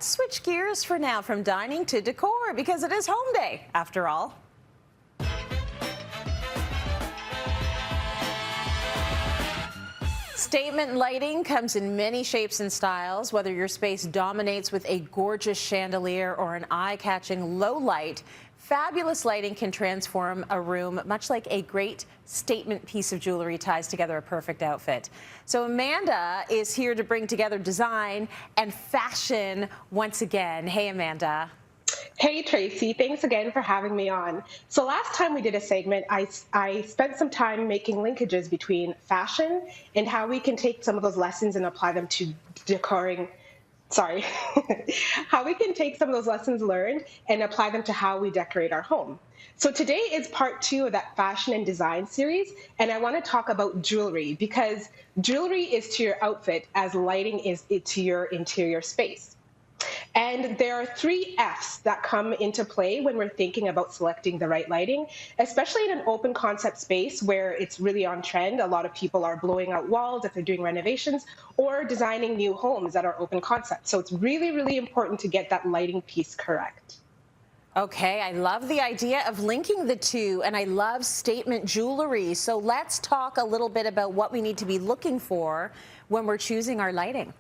let's switch gears for now from dining to decor because it is home day after all. Statement lighting comes in many shapes and styles. Whether your space dominates with a gorgeous chandelier or an eye-catching low light, fabulous lighting can transform a room, much like a great statement piece of jewelry ties together a perfect outfit. So Amanda is here to bring together design and fashion once again. Hey, Amanda. Hey, Tracy. Thanks again for having me on. So last time we did a segment, I spent some time making linkages between fashion and how we can take some of those lessons and apply them to decoring. Sorry, how we can take some of those lessons learned and apply them to how we decorate our home. So today is part 2 of that fashion and design series, and I want to talk about jewelry because jewelry is to your outfit as lighting is to your interior space. And there are 3 F's that come into play when we're thinking about selecting the right lighting, especially in an open concept space where it's really on trend. A lot of people are blowing out walls if they're doing renovations or designing new homes that are open concept. So it's really, really important to get that lighting piece correct. Okay, I love the idea of linking the two, and I love statement jewelry. So let's talk a little bit about what we need to be looking for when we're choosing our lighting.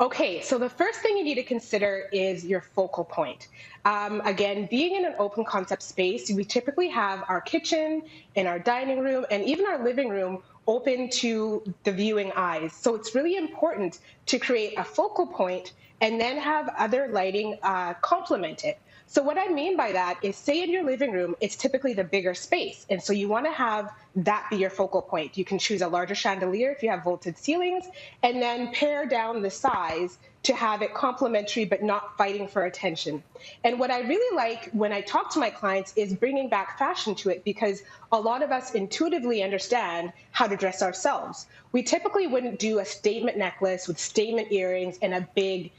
Okay, so the first thing you need to consider is your focal point. Again, being in an open concept space, we typically have our kitchen and our dining room and even our living room open to the viewing eyes. So it's really important to create a focal point and then have other lighting complement it. So what I mean by that is, say in your living room, it's typically the bigger space. And so you want to have that be your focal point. You can choose a larger chandelier if you have vaulted ceilings, and then pare down the size to have it complementary but not fighting for attention. And what I really like when I talk to my clients is bringing back fashion to it, because a lot of us intuitively understand how to dress ourselves. We typically wouldn't do a statement necklace with statement earrings and a big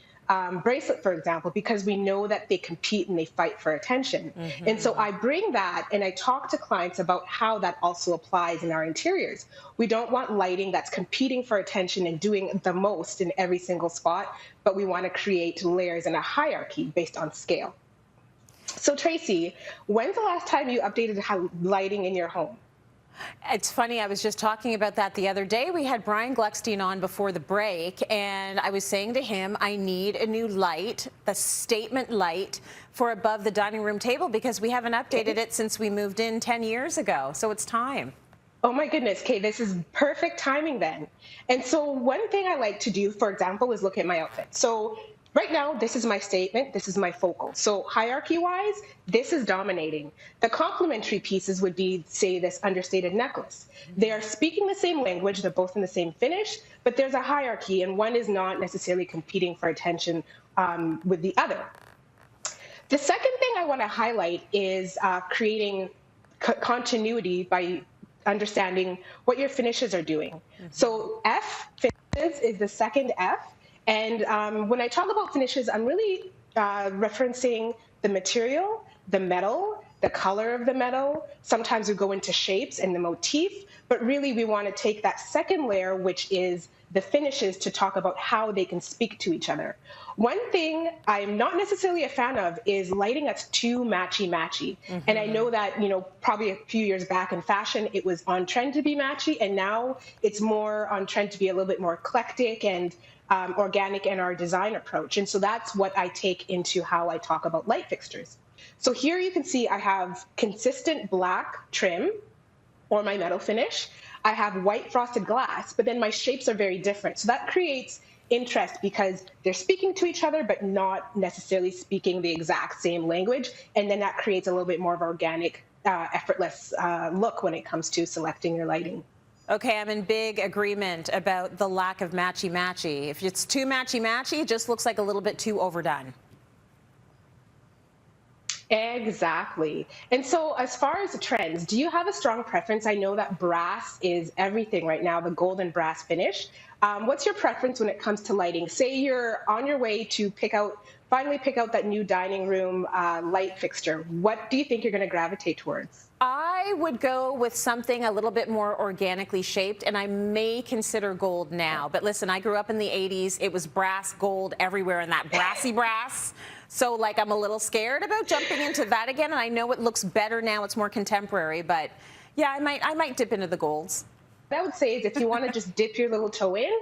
bracelet, for example, because we know that they compete and they fight for attention. And so I bring that and I talk to clients about how that also applies in our interiors. We don't want lighting that's competing for attention and doing the most in every single spot, but we want to create layers and a hierarchy based on scale. So Tracy, when's the last time you updated how lighting in your home? It's funny, I was just talking about that the other day. We had Brian Gluckstein on before the break, and I was saying to him, I need a new light, the statement light for above the dining room table, because we haven't updated it since we moved in 10 years ago. So it's time. Oh my goodness, Kay, this is perfect timing then. And so one thing I like to do, for example, is look at my outfit. So right now, this is my statement, this is my focal. So hierarchy-wise, this is dominating. The complementary pieces would be, say, this understated necklace. They are speaking the same language, they're both in the same finish, but there's a hierarchy, and one is not necessarily competing for attention with the other. The second thing I want to highlight is creating continuity by understanding what your finishes are doing. So F, finishes, is the second F. And when I talk about finishes, I'm really referencing the material, the metal, the color of the metal. Sometimes we go into shapes and the motif, but really we want to take that second layer, which is the finishes, to talk about how they can speak to each other. One thing I'm not necessarily a fan of is lighting that's too matchy-matchy. And I know that, probably a few years back in fashion, it was on trend to be matchy, and now it's more on trend to be a little bit more eclectic and organic in our design approach. And so that's what I take into how I talk about light fixtures. So here you can see I have consistent black trim or my metal finish. I have white frosted glass, but then my shapes are very different. So that creates interest because they're speaking to each other, but not necessarily speaking the exact same language. And then that creates a little bit more of organic, effortless look when it comes to selecting your lighting. Okay, I'm in big agreement about the lack of matchy-matchy. If it's too matchy-matchy, it just looks like a little bit too overdone. Exactly. And so as far as the trends, do you have a strong preference? I know that brass is everything right now, the golden brass finish. What's your preference when it comes to lighting? Say you're on your way to finally pick out that new dining room light fixture. What do you think you're going to gravitate towards? I would go with something a little bit more organically shaped, and I may consider gold now. But listen, I grew up in the 80s. It was brass, gold everywhere, and that brassy brass. So, like, I'm a little scared about jumping into that again, and I know it looks better now. It's more contemporary, but yeah, I might dip into the golds. What I would say is if you want to just dip your little toe in,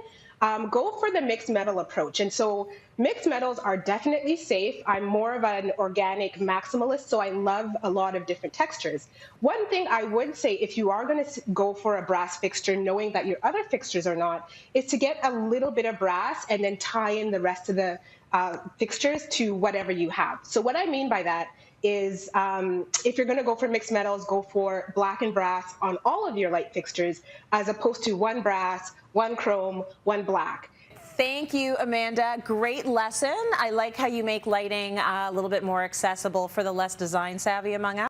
go for the mixed metal approach. And so mixed metals are definitely safe. I'm more of an organic maximalist, so I love a lot of different textures. One thing I would say, if you are going to go for a brass fixture, knowing that your other fixtures are not, is to get a little bit of brass and then tie in the rest of the fixtures to whatever you have. So what I mean by that is if you're going to go for mixed metals, go for black and brass on all of your light fixtures, as opposed to one brass, one chrome, one black. Thank you, Amanda. Great lesson. I like how you make lighting a little bit more accessible for the less design savvy among us.